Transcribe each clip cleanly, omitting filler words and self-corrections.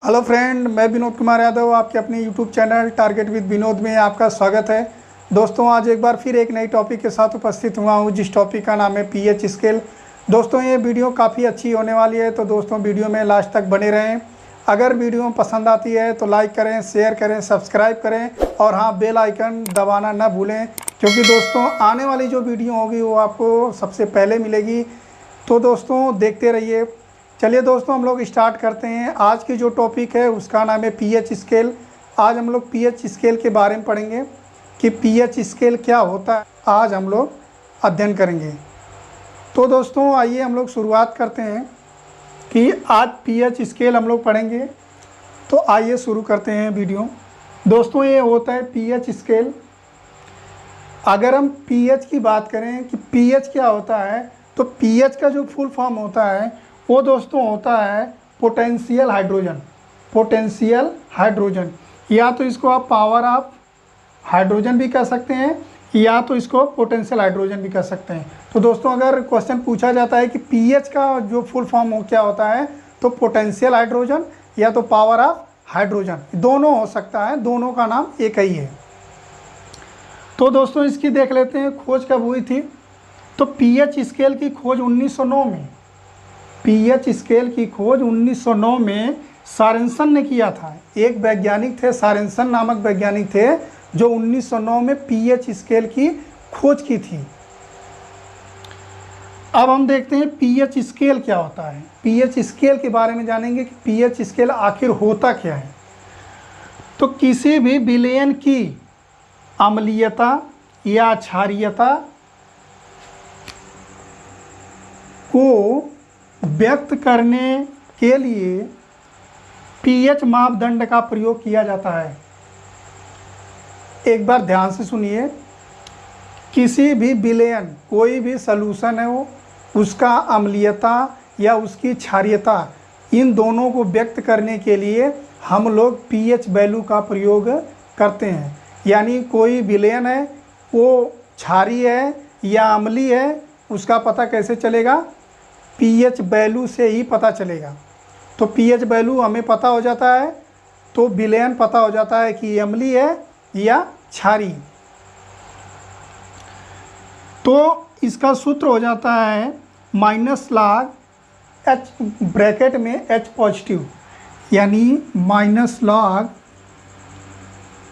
Hello friend, मैं विनोद कुमार यादव आपके अपने YouTube channel target with Vinod में आपका स्वागत है। दोस्तों, आज एक बार फिर एक नई टॉपिक के साथ उपस्थित हुआ हूँ, जिस टॉपिक का नाम है पीएच स्केल। दोस्तों, ये वीडियो काफ़ी अच्छी होने वाली है, तो दोस्तों वीडियो में लास्ट तक बने रहें। अगर वीडियो पसंद आती है तो लाइक करें, शेयर करें, सब्सक्राइब करें और हाँ, बेल आइकन दबाना न भूलें, क्योंकि दोस्तों आने वाली जो वीडियो होगी वो आपको सबसे पहले मिलेगी। तो दोस्तों देखते रहिए। चलिए दोस्तों, हम लोग स्टार्ट करते हैं। आज की जो टॉपिक है उसका नाम है पीएच स्केल। आज हम लोग पीएच स्केल के बारे में पढ़ेंगे कि पीएच स्केल क्या होता है, आज हम लोग अध्ययन करेंगे। तो दोस्तों आइए हम लोग शुरुआत करते हैं कि आज पीएच स्केल हम लोग पढ़ेंगे। तो आइए शुरू करते हैं वीडियो। दोस्तों, ये होता है पीएच स्केल। अगर हम पीएच की बात करें कि पीएच क्या होता है, तो पीएच का जो फुल फॉर्म होता है वो दोस्तों होता है पोटेंशियल हाइड्रोजन। पोटेंशियल हाइड्रोजन, या तो इसको आप पावर ऑफ हाइड्रोजन भी कह सकते हैं, या तो इसको पोटेंशियल हाइड्रोजन भी कह सकते हैं। तो दोस्तों अगर क्वेश्चन पूछा जाता है कि पीएच का जो फुल फॉर्म क्या होता है, तो पोटेंशियल हाइड्रोजन या तो पावर ऑफ हाइड्रोजन, दोनों हो सकता है, दोनों का नाम एक ही है। तो दोस्तों इसकी देख लेते हैं खोज कब हुई थी। तो पीएच स्केल की खोज 1909 में, पीएच स्केल की खोज 1909 में सोरेनसन ने किया था। एक वैज्ञानिक थे, सोरेनसन नामक वैज्ञानिक थे, जो 1909 में पीएच स्केल की खोज की थी। अब हम देखते हैं पीएच स्केल क्या होता है। पीएच स्केल के बारे में जानेंगे कि पीएच स्केल आखिर होता क्या है। तो किसी भी विलयन की अम्लीयता या क्षारीयता को व्यक्त करने के लिए पीएच मापदंड का प्रयोग किया जाता है। एक बार ध्यान से सुनिए। किसी भी विलयन, कोई भी सॉल्यूशन है वो, उसका अम्लीयता या उसकी क्षारीयता, इन दोनों को व्यक्त करने के लिए हम लोग पीएच वैल्यू का प्रयोग करते हैं। यानी कोई विलयन है वो क्षारीय है या अम्लीय है, उसका पता कैसे चलेगा? पीएच वैल्यू से ही पता चलेगा। तो पीएच वैल्यू हमें पता हो जाता है तो विलयन पता हो जाता है कि अम्लीय है या क्षारीय। तो इसका सूत्र हो जाता है माइनस लॉग H ब्रैकेट में H पॉजिटिव, यानी माइनस लॉग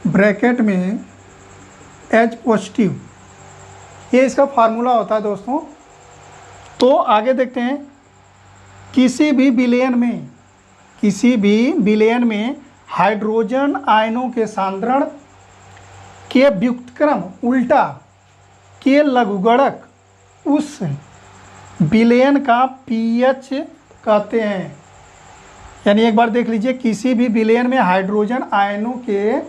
ब्रैकेट में H पॉजिटिव, ये इसका फार्मूला होता है दोस्तों। तो आगे देखते हैं। किसी भी विलयन में हाइड्रोजन आयनों के सांद्रण के व्युत्क्रम उल्टा के लघुगणक उस विलयन का पीएच कहते हैं। यानी एक बार देख लीजिए, किसी भी विलयन में हाइड्रोजन आयनों के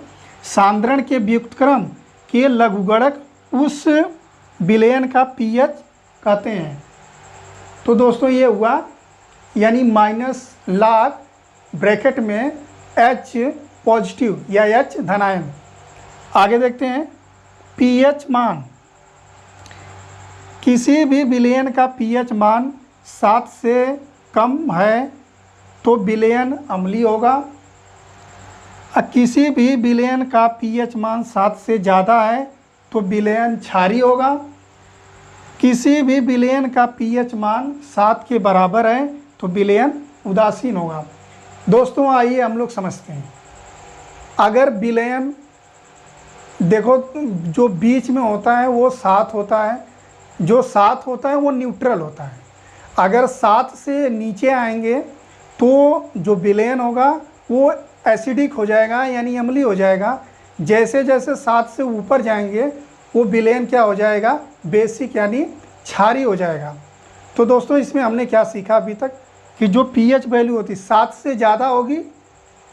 सांद्रण के व्युत्क्रम के लघुगणक उस विलयन का पीएच कहते हैं। तो दोस्तों ये हुआ, यानी माइनस लॉग ब्रैकेट में H पॉजिटिव या H धनायन। आगे देखते हैं पीएच मान। किसी भी विलयन का पीएच मान 7 से कम है तो विलयन अम्लीय होगा। किसी भी विलयन का पीएच मान 7 से ज़्यादा है तो विलयन क्षारीय होगा। किसी भी विलयन का पीएच मान 7 के बराबर है तो विलयन उदासीन होगा। दोस्तों आइए हम लोग समझते हैं। अगर विलयन देखो, जो बीच में होता है वो 7 होता है, जो 7 होता है वो न्यूट्रल होता है। अगर 7 से नीचे आएंगे तो जो विलयन होगा वो एसिडिक हो जाएगा, यानी अम्लीय हो जाएगा। जैसे जैसे 7 से ऊपर जाएंगे वो विलयन क्या हो जाएगा? बेसिक, यानी क्षारीय हो जाएगा। तो दोस्तों इसमें हमने क्या सीखा अभी तक कि जो पीएच वैल्यू होती 7 से ज़्यादा होगी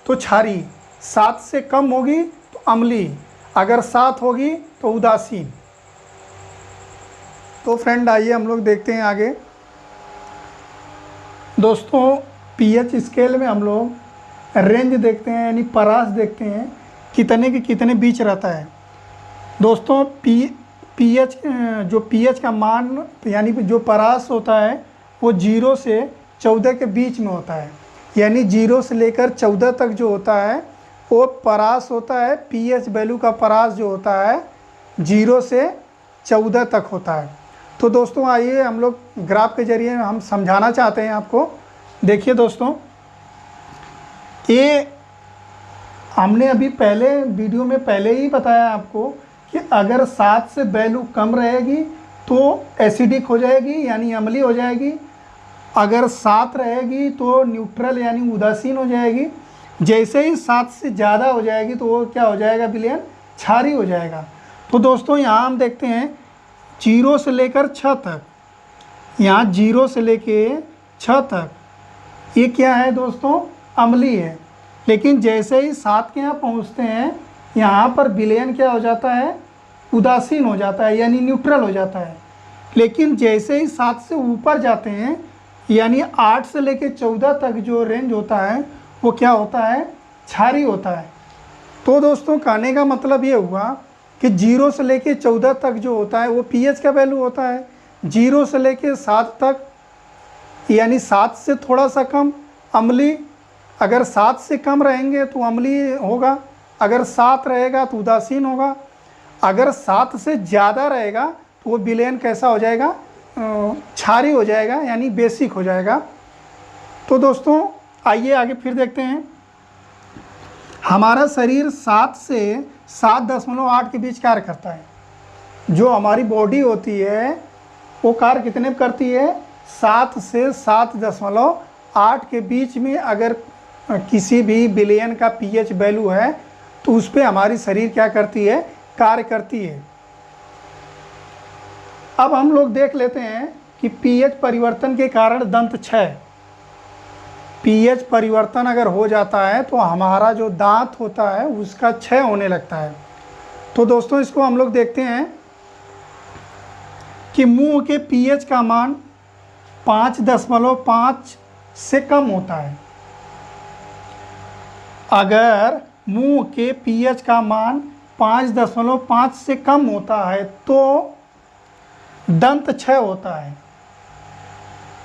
तो क्षारीय, 7 से कम होगी तो अम्लीय, अगर 7 होगी तो उदासीन। तो फ्रेंड आइए हम लोग देखते हैं आगे। दोस्तों पीएच स्केल में हम लोग रेंज देखते हैं, यानी परास देखते हैं, कितने के कितने बीच रहता है। दोस्तों पीएच का मान, यानी जो परास होता है वो 0 से 14 के बीच में होता है। यानी 0 से लेकर 14 तक जो होता है वो परास होता है। पीएच वैल्यू का परास जो होता है 0 से 14 तक होता है। तो दोस्तों आइए हम लोग ग्राफ के जरिए हम समझाना चाहते हैं आपको। देखिए दोस्तों, ये हमने अभी पहले वीडियो में पहले ही बताया आपको कि अगर 7 से वैल्यू कम रहेगी तो एसिडिक हो जाएगी यानी अम्लीय हो जाएगी। अगर 7 रहेगी तो न्यूट्रल यानी उदासीन हो जाएगी। जैसे ही 7 से ज़्यादा हो जाएगी तो वो क्या हो जाएगा विलयन, क्षारीय हो जाएगा। तो दोस्तों यहाँ हम देखते हैं 0 से लेकर 6 तक, यहाँ 0 से लेके 6 तक ये क्या है दोस्तों, अम्लीय है। लेकिन जैसे ही 7 के यहाँ पहुँचते हैं यहाँ पर विलयन क्या हो जाता है, उदासीन हो जाता है यानी न्यूट्रल हो जाता है। लेकिन जैसे ही 7 से ऊपर जाते हैं यानी 8 से लेकर 14 तक जो रेंज होता है वो क्या होता है, क्षारीय होता है। तो दोस्तों कहने का मतलब ये हुआ कि 0 से लेकर 14 तक जो होता है वो पीएच का वैल्यू होता है। 0 से लेकर 7 तक यानी 7 से थोड़ा सा कम अम्लीय, अगर 7 से कम रहेंगे तो अम्लीय होगा, अगर 7 रहेगा तो उदासीन होगा, अगर 7 से ज़्यादा रहेगा तो वो विलयन कैसा हो जाएगा, क्षारीय हो जाएगा यानी बेसिक हो जाएगा। तो दोस्तों आइए आगे फिर देखते हैं। हमारा शरीर 7 से 7.8 के बीच कार्य करता है। जो हमारी बॉडी होती है वो कार्य कितने करती है, 7 से 7.8 के बीच में अगर किसी भी विलयन का पीएच वैल्यू है तो उस पर हमारी शरीर क्या करती है, कार्य करती है। अब हम लोग देख लेते हैं कि पीएच परिवर्तन के कारण दंत क्षय, पीएच परिवर्तन अगर हो जाता है तो हमारा जो दांत होता है उसका क्षय होने लगता है। तो दोस्तों इसको हम लोग देखते हैं कि मुंह के पीएच का मान 5.5 से कम होता है। अगर मुंह के पीएच का मान 5.5 से कम होता है तो दंत क्षय होता है।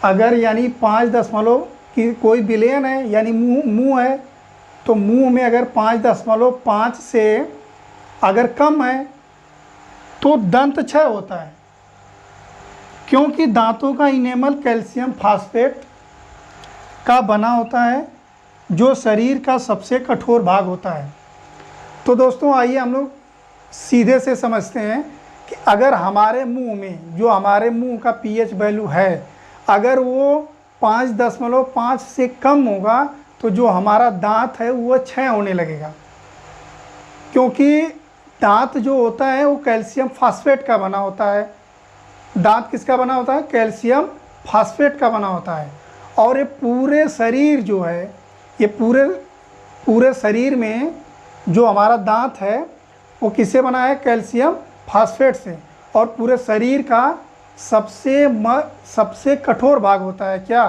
अगर यानी 5 की कोई विलयन है यानी मुंह है तो मुंह में अगर 5.5 से अगर कम है तो दंत क्षय होता है, क्योंकि दांतों का इनेमल कैल्शियम फास्फेट का बना होता है जो शरीर का सबसे कठोर भाग होता है। तो दोस्तों आइए हम लोग सीधे से समझते हैं कि अगर हमारे मुंह में जो हमारे मुंह का पीएच वैल्यू है अगर वो 5.5 से कम होगा तो जो हमारा दांत है वो क्षय होने लगेगा, क्योंकि दांत जो होता है वो कैल्शियम फास्फेट का बना होता है। दांत किसका बना होता है, कैल्शियम फास्फेट का बना होता है। और ये पूरे शरीर जो है, ये पूरे शरीर में जो हमारा दांत है वो किससे बना है, कैल्शियम फास्फेट से। और पूरे शरीर का सबसे कठोर भाग होता है क्या,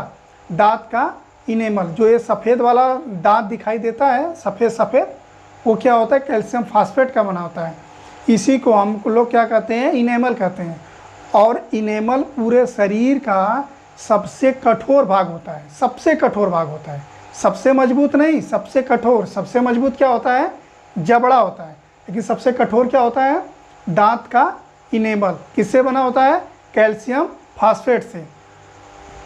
दांत का इनेमल। जो ये सफ़ेद वाला दांत दिखाई देता है सफ़ेद वो क्या होता है, कैल्शियम फास्फेट का बना होता है। इसी को हम लोग क्या कहते हैं, इनेमल कहते हैं। और इनेमल पूरे शरीर का सबसे कठोर भाग होता है, सबसे कठोर भाग होता है, सबसे मजबूत नहीं, सबसे कठोर। सबसे मजबूत क्या होता है, जबड़ा होता है, लेकिन सबसे कठोर क्या होता है, दांत का इनेमल। किससे बना होता है, कैल्शियम फास्फेट से।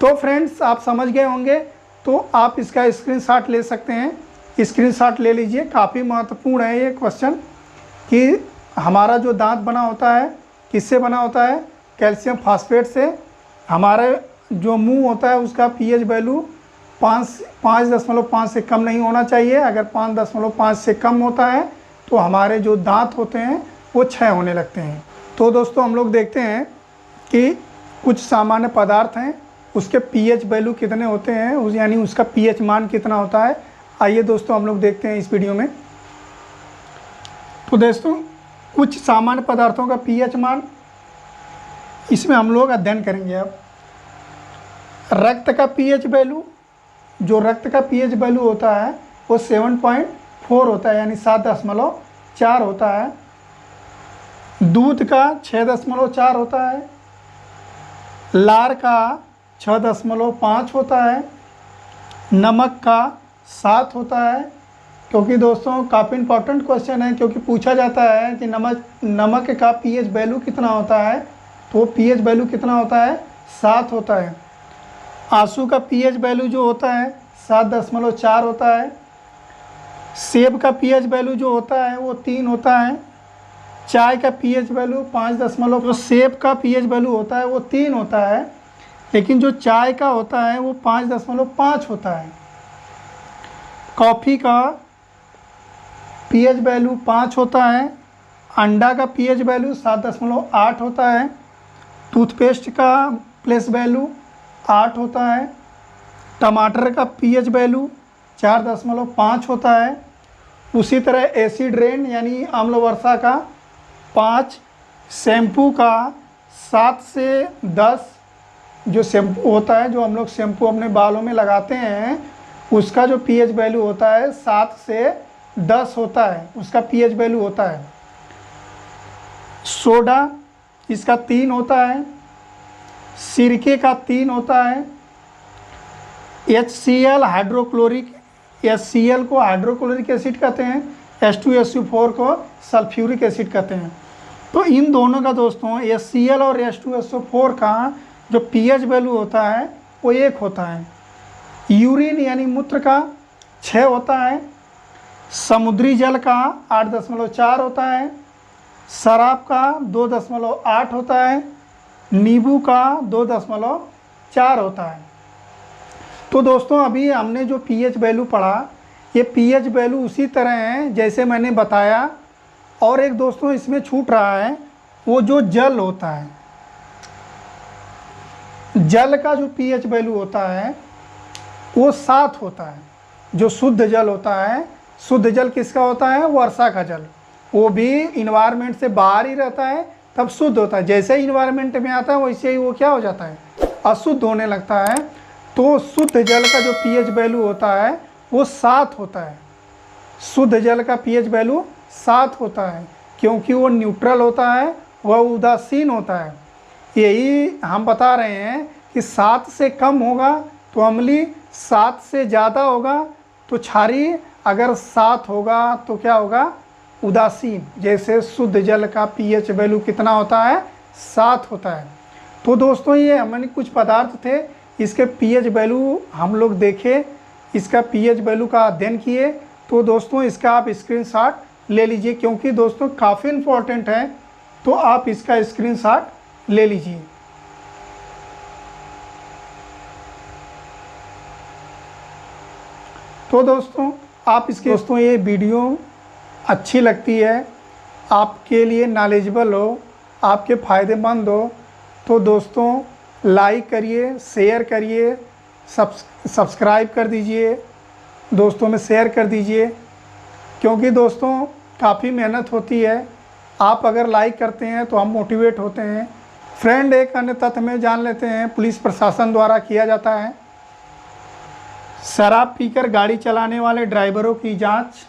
तो फ्रेंड्स आप समझ गए होंगे, तो आप इसका स्क्रीनशॉट ले सकते हैं, स्क्रीनशॉट ले लीजिए। काफ़ी महत्वपूर्ण है ये क्वेश्चन कि हमारा जो दांत बना होता है किससे बना होता है, कैल्शियम फास्फेट से। हमारा जो मुंह होता है उसका पीएच वैल्यू 5.5 से कम नहीं होना चाहिए। अगर 5.5 से कम होता है तो हमारे जो दांत होते हैं वो क्षय होने लगते हैं। तो दोस्तों हम लोग देखते हैं कि कुछ सामान्य पदार्थ हैं उसके पीएच वैल्यू कितने होते हैं, यानी उसका पीएच मान कितना होता है। आइए दोस्तों हम लोग देखते हैं इस वीडियो में। तो दोस्तों कुछ सामान्य पदार्थों का पीएच मान इसमें हम लोग अध्ययन करेंगे। अब रक्त का पीएच वैल्यू, जो रक्त का पीएच वैल्यू होता है वो 7.4 होता है यानी 7.4 होता है। दूध का 6.4 होता है, लार का 6.5 होता है, नमक का 7 होता है, क्योंकि दोस्तों काफ़ी इंपॉर्टेंट क्वेश्चन है, क्योंकि पूछा जाता है कि नमक का पीएच वैल्यू कितना होता है, तो पीएच वैल्यू कितना होता है, 7 होता है। आंसू का पीएच वैल्यू जो होता है 7.4 होता है। सेब का पीएच वैल्यू जो होता है वो 3 होता है। चाय का पीएच वैल्यू 5 जो सेब का पीएच वैल्यू होता है वो 3 होता है, लेकिन जो चाय का होता है वो 5.5 होता है। कॉफ़ी का पीएच वैल्यू 5 होता है। अंडा का पीएच वैल्यू 7.8 होता है। टूथपेस्ट का प्लेस वैल्यू 8 होता है। टमाटर का पीएच वैल्यू 4.5 होता है। उसी तरह एसिड रेन यानी अम्ल वर्षा का 5। शैम्पू का 7 से 10, जो शैम्पू होता है, जो हम लोग शैम्पू अपने बालों में लगाते हैं, उसका जो पीएच वैल्यू होता है 7 से 10 होता है, उसका पीएच वैल्यू होता है। सोडा इसका 3 होता है। सिरके का 3 होता है। HCl हाइड्रोक्लोरिक, HCl को हाइड्रोक्लोरिक एसिड कहते हैं, H2SO4 को सल्फ्यूरिक एसिड कहते हैं। तो इन दोनों का दोस्तों HCl और H2SO4 का जो पीएच वैल्यू होता है वो 1 होता है। यूरिन यानी मूत्र का 6 होता है। समुद्री जल का 8.4 होता है। शराब का 2.8 होता है। नींबू का 2.4 होता है। तो दोस्तों अभी हमने जो पीएच वैल्यू पढ़ा, ये पीएच वैल्यू उसी तरह है जैसे मैंने बताया। और एक दोस्तों इसमें छूट रहा है, वो जो जल होता है, जल का जो पीएच वैल्यू होता है वो 7 होता है। जो शुद्ध जल होता है, शुद्ध जल किसका होता है, वर्षा का जल, वो भी इन्वायरमेंट से बाहर ही रहता है तब शुद्ध होता है। जैसे ही इन्वायरमेंट में आता है वैसे ही वो क्या हो जाता है, अशुद्ध होने लगता है। तो शुद्ध जल का जो पीएच वैल्यू होता है वो 7 होता है। शुद्ध जल का पीएच वैल्यू 7 होता है, क्योंकि वो न्यूट्रल होता है, वह उदासीन होता है। यही हम बता रहे हैं कि 7 से कम होगा तो अम्लीय, 7 से ज़्यादा होगा तो क्षारीय, अगर 7 होगा तो क्या होगा, उदासीन। जैसे शुद्ध जल का पीएच वैल्यू कितना होता है, 7 होता है। तो दोस्तों ये हमने कुछ पदार्थ थे, इसके पीएच वैल्यू हम लोग देखे, इसका पीएच वैल्यू का अध्ययन किए। तो दोस्तों इसका आप स्क्रीनशॉट ले लीजिए, क्योंकि दोस्तों काफ़ी इम्पोर्टेंट है, तो आप इसका स्क्रीनशॉट ले लीजिए। तो दोस्तों आप इसके दोस्तों ये वीडियो अच्छी लगती है, आपके लिए नॉलेजेबल हो, आपके फ़ायदेमंद हो, तो दोस्तों लाइक करिए, शेयर करिए, सब्सक्राइब कर दीजिए, दोस्तों में शेयर कर दीजिए, क्योंकि दोस्तों काफ़ी मेहनत होती है। आप अगर लाइक करते हैं तो हम मोटिवेट होते हैं। फ्रेंड, एक अन्य तथ्य में जान लेते हैं, पुलिस प्रशासन द्वारा किया जाता है। शराब पीकर गाड़ी चलाने वाले ड्राइवरों की जांच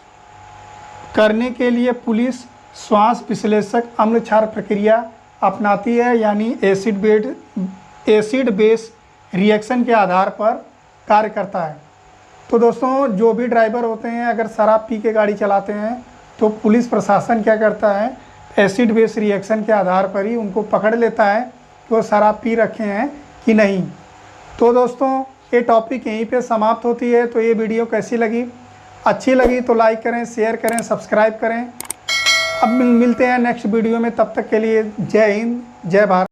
करने के लिए पुलिस श्वास विश्लेषक अम्ल क्षार प्रक्रिया अपनाती है, यानी एसिड बेस रिएक्शन के आधार पर कार्य करता है। तो दोस्तों जो भी ड्राइवर होते हैं अगर शराब पी के गाड़ी चलाते हैं तो पुलिस प्रशासन क्या करता है, एसिड बेस रिएक्शन के आधार पर ही उनको पकड़ लेता है कि वो शराब पी रखे हैं कि नहीं। तो दोस्तों ये टॉपिक यहीं पे समाप्त होती है। तो ये वीडियो कैसी लगी, अच्छी लगी तो लाइक करें, शेयर करें, सब्सक्राइब करें। अब मिलते हैं नेक्स्ट वीडियो में, तब तक के लिए जय हिंद, जय भारत।